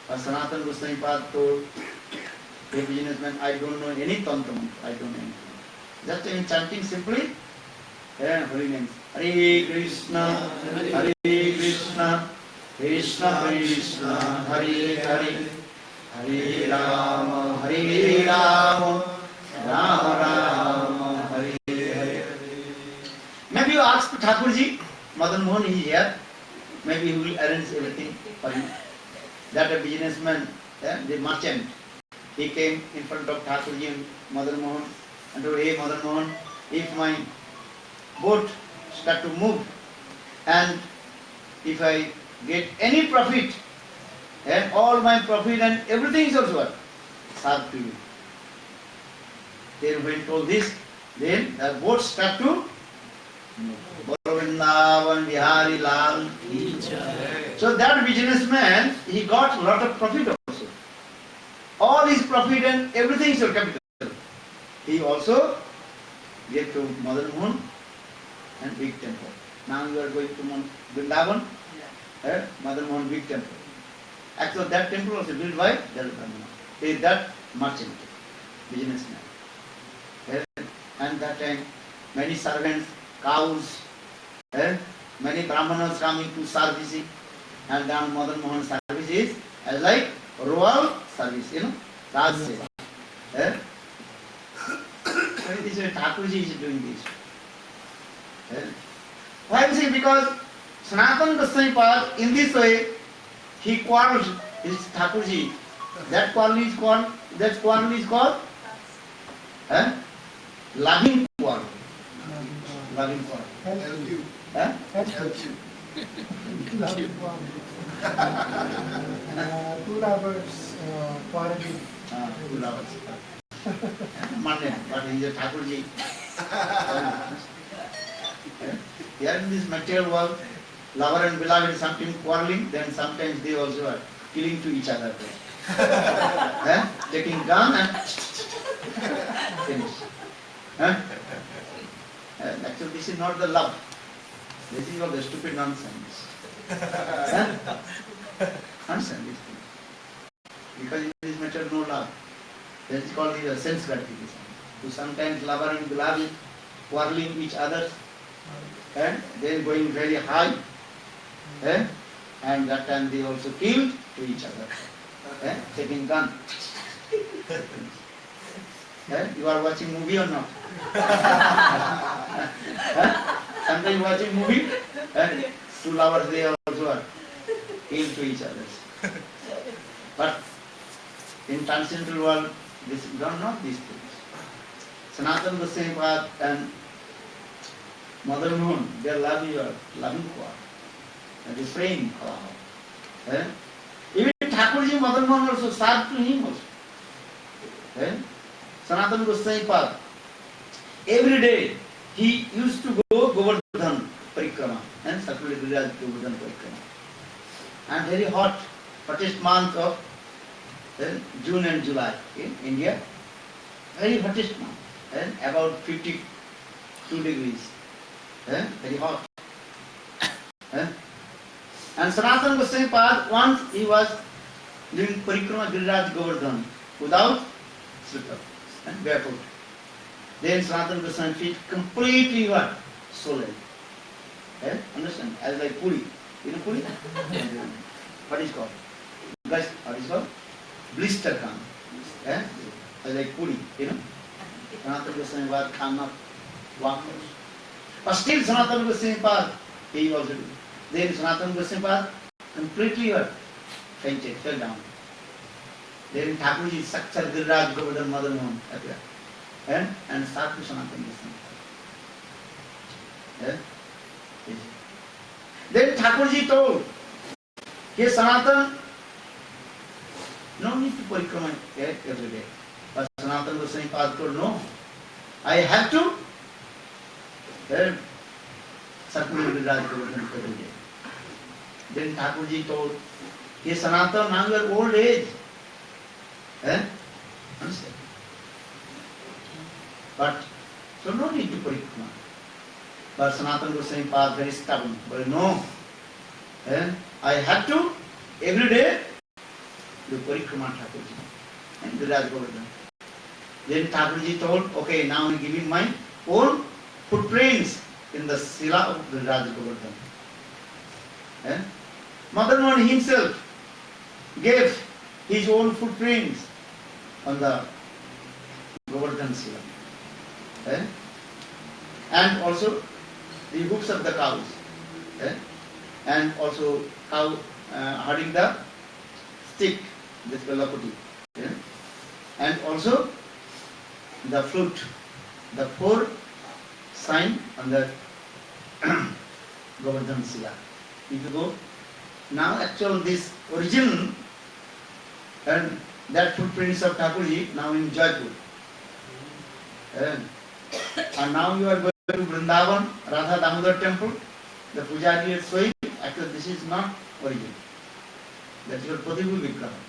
Sanatana Goswami told a businessman, I don't know any tantra mantra, I don't know anything. Just in chanting simply, holy names. Hare Krishna, Hare Krishna, Krishna Krishna, Hare Hare, Hare Rama, Hare Rama, Rama Rama, Hare Hare. Maybe you ask Thakurji, Madan Mohan is here, maybe he will arrange everything for you. That a businessman, the merchant, he came in front of Thakurji and Madan Mohan and told, hey Madan Mohan, if my boat start to move and if I get any profit, and all my profit and everything is also served to you. Then when told this, then the boat start to move. Vrindavan Bihari Lal. So that businessman, he got a lot of profit also. All his profit and everything is your capital. He also gave to Madan Mohan and big temple. Now you are going to Vrindavan, Madan Mohan big temple. Actually that temple was built by that merchant, businessman. And that time many servants, cows, many brahmanas coming to service, and then Madan Mohan service is as like royal service, Raj Seva. This way Thakurji is doing this. Why is it? Because Sanatana Goswami in this way he quarreled his Thakurji. That quarrel is called loving quarrel. Loving quarrel. Help you. Help you. Loving quarrel. 2 lovers quarreling. 2 lovers. Monday, but he is a Thakurji. Here in this material world, lover and beloved sometimes quarreling, then sometimes they also are killing to each other. Taking gun and finish. Actually, this is not the love. This is all the stupid nonsense. Nonsense, this thing. Because in this matter, no love. That is called the sense gratification. So sometimes lover and beloved quarreling each other, and then going very high, and that time they also killed to each other, taking gun. You are watching movie or not? Sometimes watching movie, 2 lovers they also are killed to each other. But in transcendental world, this is not these things. Sanatana Goswami and Mother Moon, they love your loving quad. And the praying cloud. Eh? Even Thakurji, Mother Moon also served to him also. Eh? Sanatana Goswami Pad. Every day he used to go Govardhan Parikrama and Sakura Giriraj Govardhan Parikrama. And very hot, hottest month of June and July in India. Very hottest month. About 52 degrees. Very hot. And Sanatana Goswami Pad, once he was doing Parikrama Giriraj Govardhan without slipper and barefoot. Then Sanatana Goswami feet completely what? Swollen. Understand? As like puri. You know puri? What is called? Guys, what is called? Blister come. As like puri. You know? Sanatana Goswami Pad cannot walk. But still Sanatana Goswami Pad, he also do. Then Sanatana Goswami Pad completely what? Fainted, fell down. Then Thakurji Sakchar Giriraj Govardhan Mother Mohan appeared. And start to Sanatana Goswami. Then Thakurji told, "Hey Sanatana, no need to parikrama every day." But Sanatana Goswami Pad told, "No, I have to." Sakura Giriraj Govardhan every day. Then Thakurji told, "Hey Sanatana, now you are old age." Understand? But so no need to parikrama. But Sanatana Goswami Pad very stubborn. But no, I have to every day do parikrama Thakurji and Giriraj Govardhan. Then Thakurji told, "Okay, now I am giving my own footprints in the Sila of Giriraj Govardhan." Mother Mohan himself gave his own footprints on the Govardhan Sila. And also the hoofs of the cows. And also cow herding the stick, this velocity. And also the flute, the 4 sign on the Govardhan Sila. If you go, now actual this origin and that footprints of Thakurji now in Jaipur. And now you are going to Vrindavan, Radha Damodar temple, the Pujari is showing, actually this is not origin. That's your Pradibhu Vigraha.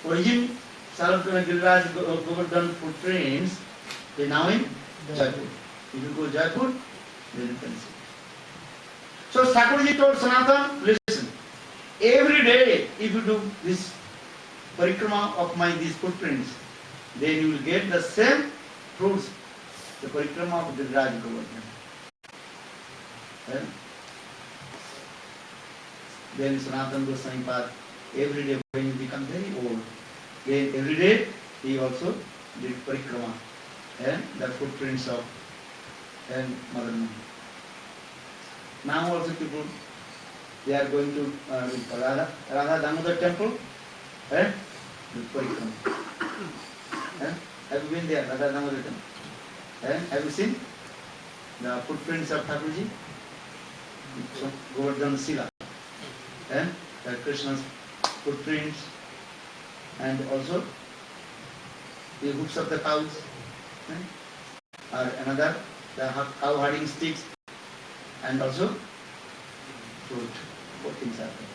Origin, Sarvakana Giriraj Govardhan footprints, they now in Jaipur. If you go Jaipur, then you can see. So Thakurji told Sanatana, listen, every day if you do this parikrama of these footprints, then you will get the same fruits, the parikrama of Giriraj Govardhan. Then Sanatana Goswami Pad, every day when you become very old, then every day he also did parikrama and the footprints of Mother Mohan. Now also people, they are going to Radha Damodar temple, do parikrama. Have you been there, Radha Damodar temple? Have you seen the footprints of Thakurji? Govardhan Sila. Krishna's footprints and also the hoofs of the cows. Or another, the cow herding sticks and also fruit. 4 things are there.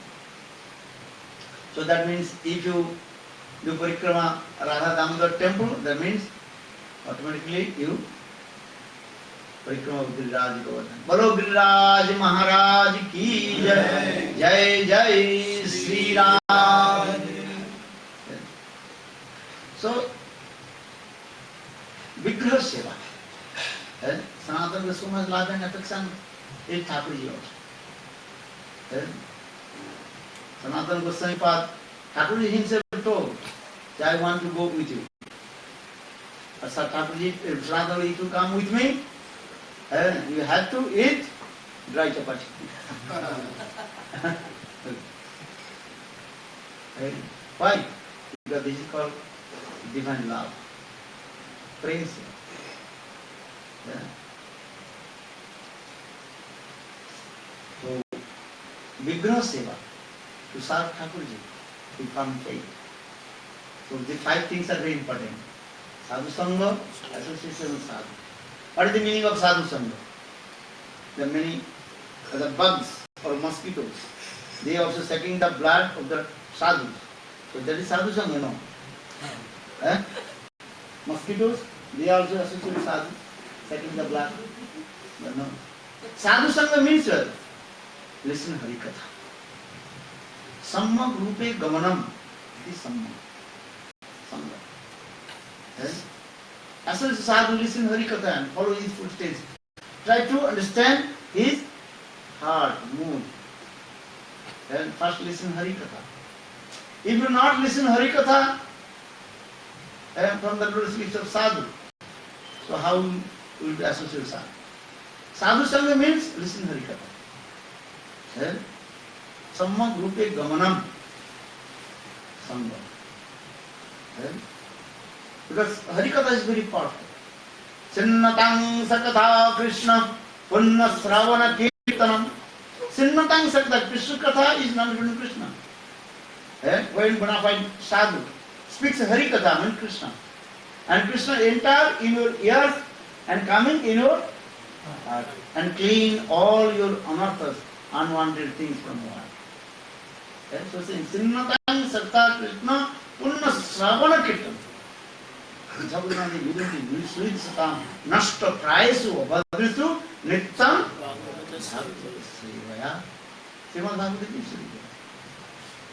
So that means if you do parikrama Radha Damodar temple, that means automatically you parikrama of Giriraj Govardhan. Bolo Giriraj Maharaj ki jai, jai jai Sri Ram. So, Vigraha Seva. Sanatana Goswami's love and affection is Thakurji also. Sanatana Goswami Pad, Thakurji himself told, I want to go with you. Thakurji, Sanatana, if you come with me, you have to eat dry chapati. Why? Because this is called divine love. Praise. Vigraha Seva, to serve Thakurji, to become faith. So the 5 things are very important. Sadhu Sangha, association with Sadhu. What is the meaning of Sadhu Sangha? The many the bugs or mosquitoes, they are also sucking the blood of the sadhus. So that is Sadhu Sangha, no? Eh? Mosquitoes, they are also associated with sadhu, sucking the blood. But no. Sadhu Sangha means what? Listen Hari Katha. Sammag Rupe Gamanam. It is Sammag. Sangha. Eh? As a sadhu, listen Hari Katha and follow his footsteps. Try to understand his heart, mood. Then first listen Hari Katha. If you not listen Hari Katha from the lotus feet of sadhu, so how will you be associated with sadhu? Sadhu Sangha means listen Hari Katha. Then Sammag Rupe Gamanam. Sangha. Then because Hari Katha is very powerful. Sinnatang Sakatha Krishna Punna Sravana Kirtanam. Sinnatang Sakatha Krishna Katha is not even Krishna. When bona fide sadhu speaks Hari Katha means Krishna. And Krishna enter in your ears and coming in your heart and clean all your anarthas, unwanted things from your heart. So saying Sinnatang Sakatha Krishna Punna Sravana Kirtanam. Jabunani Yudhani Suitsam Nashta Prayasu Abhadrisu Nittam Srivaya. Srimad Bhagavad Gita.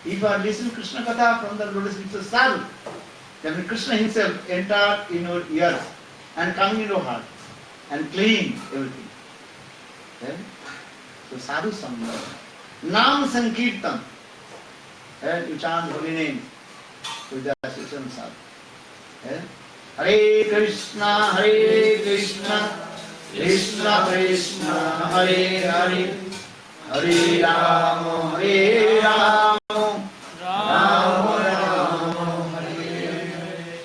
If you listen Krishna Katha from the lotus feet of sadhu, then Krishna himself enter in your ears and come in your heart and clean everything. Okay? So sadhu sangha. Nam Sankirtan. You chant holy names with the association of sadhu. Okay? Hare Krishna, Krishna Krishna, Hare Hare, Hare Rama, Rama Rama, Hare Hare.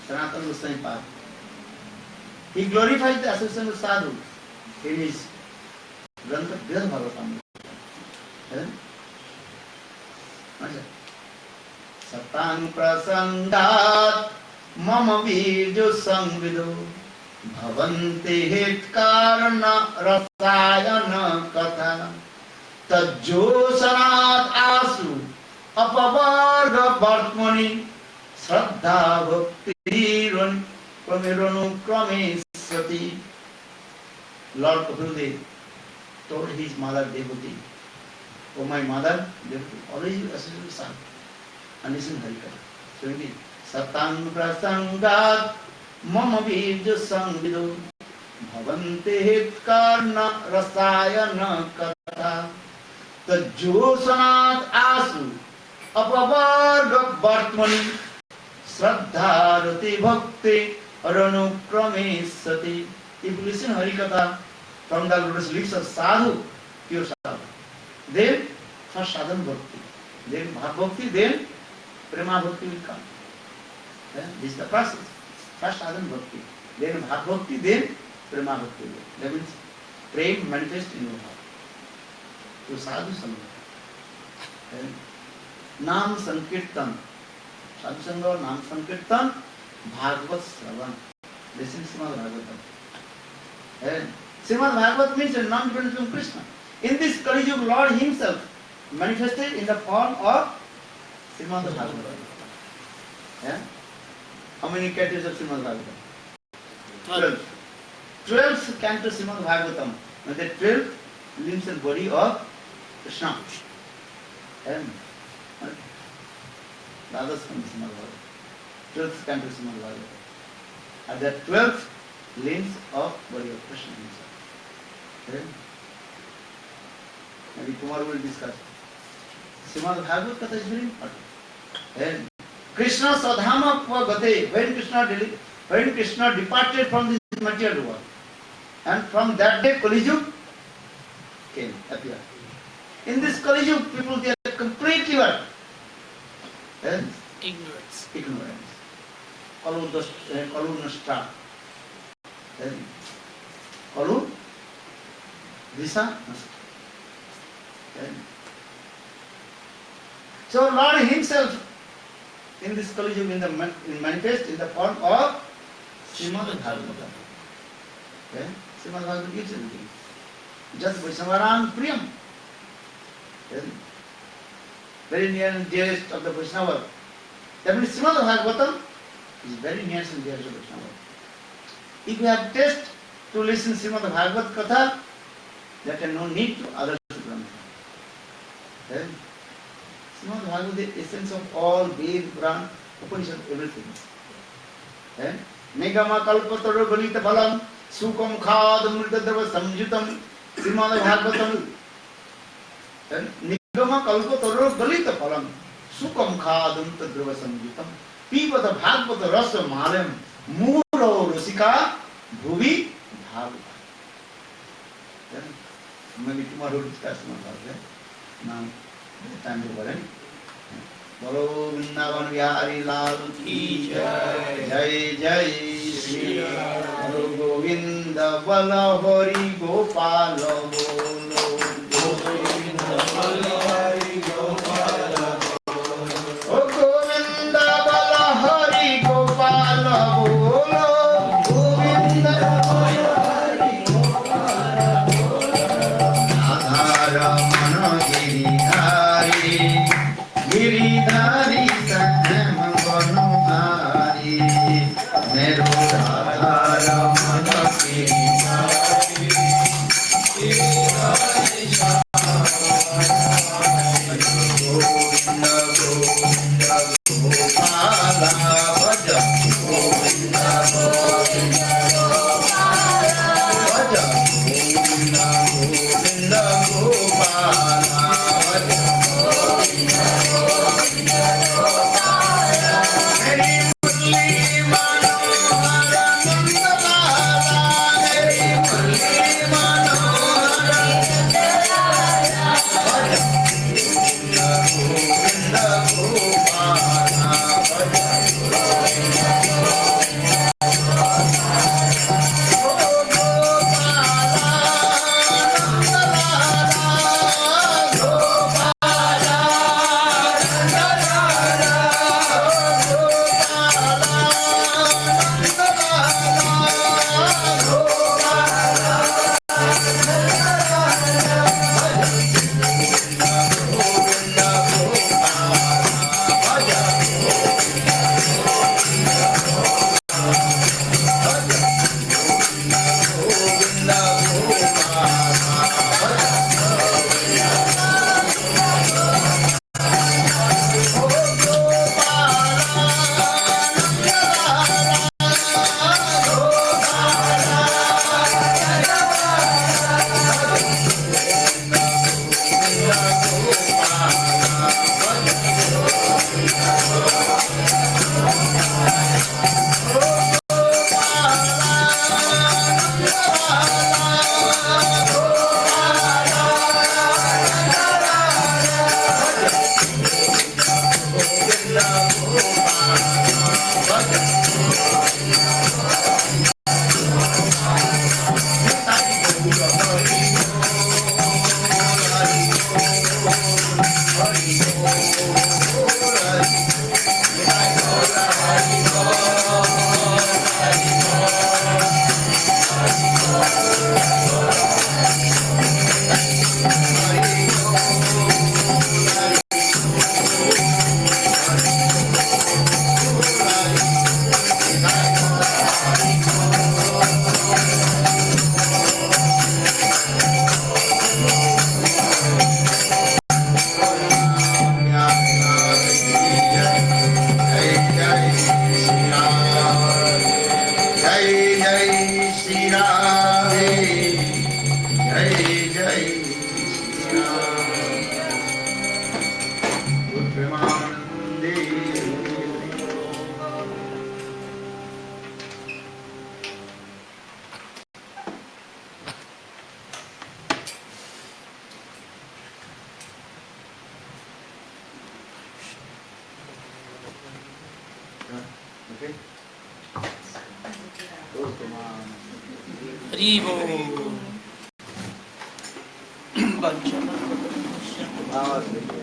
Sanatana Goswami Pad. He glorifies the association of sadhu in his Grantha Brihad Bhagavatam. Satang Prasangat Mama Virjo Sangvido Bhavante Het Karana Rasayana Katha Tajjo Sanat Asu Apavarga Bhartmani Shraddha Bhakti Kramiranu Kramisati. Lord Kapildev told his mother Devati, "Oh my mother, Devati, always you associate with sadhu and listen Hari Katha." So indeed, Satang Prasangat Mama Virjo Sangvido Bhavante Het Karna Rasayana Katha Tajjo Sanat Asu Apavarga Bhartmani Shraddha Rati Bhakti Aranukramisati. If you listen Hari Katha from the lotus lips of sadhu, pure sadhu, then first sadhan bhakti, then bhav bhakti, then prema bhakti will come. This is the process. First sadhan bhakti, then bhav bhakti, then prema bhakti. That means prem manifest in your heart. So sadhu sangha. Nam sankirtan. Sadhu sangha or nam sankirtan, bhagavad sravan. This is Srimad Bhagavatam. Srimad Bhagavatam means a non-dependent from Krishna. In this Kali Yuga, Lord himself manifested in the form of Srimad Bhagavatam. How many cantos of Srimad Bhagavatam? 12 cantos of Srimad Bhagavatam. And the 12 limbs and body of Krishna. The others from Srimad Bhagavatam. 12 cantos of Srimad Bhagavatam. And the 12 limbs of body of Krishna himself. Maybe tomorrow we will discuss. Srimad Bhagavad Katha is very important. Krishna Sadhama Gate, when Krishna departed from this material world, and from that day Kali Yuga came, appeared. In this Kali Yuga, people they are completely what? Ignorance. Kalu Nashta. Kalu Disa Nashta. So Lord Himself in this Kali Yuga manifest in the form of Srimad Bhagavatam. Okay? Srimad Bhagavatam gives everything. Just Vaishnavaran Priyam. Okay? Very near and dearest of the Vaishnava. That means Srimad Bhagavatam is very near and dearest of Vaishnava. If you have taste to listen Srimad Bhagavad Katha, there can no need to other Grantha. Okay? Srimad Bhagavad is the essence of all Ved, Puran, Upanishad, everything. Okay? Nigama kalpataru galita phalam sukam khad mridadava samjutam Srimad Bhagavatam. Nigama kalpataru galita phalam sukam khad mridadava samjutam Pivata Bhagavata rasa malam muro rasika bhuvi bhagavata. Maybe tomorrow we'll discuss about that. Now, time over. Bolo Vrindavan Vihari Lal ki jai, jai jai Shri Ram. Govinda Bala Hari Gopala Bolo. Govinda Bala Hari Gopala Bolo. Govinda Bala Hari Gopala Bolo. Govinda Bala Hari Gopala Bolo. Adhara Mano Giridhari Giridhari Satyam Ganuhari Mero Adhara Mano Giridhari Giridhari Govinda Govinda Gopala Bhaja Govinda Govinda Gopala Bhaja Govinda Govinda Gopala Bhaja Govinda Govinda Gopala Hari Murli Manohara Nandalala Hari Murli Manohara Nandalala Bhaja Govinda Govinda Gopala Bhaja Govinda Govinda Haribo. Bhagavad Gita.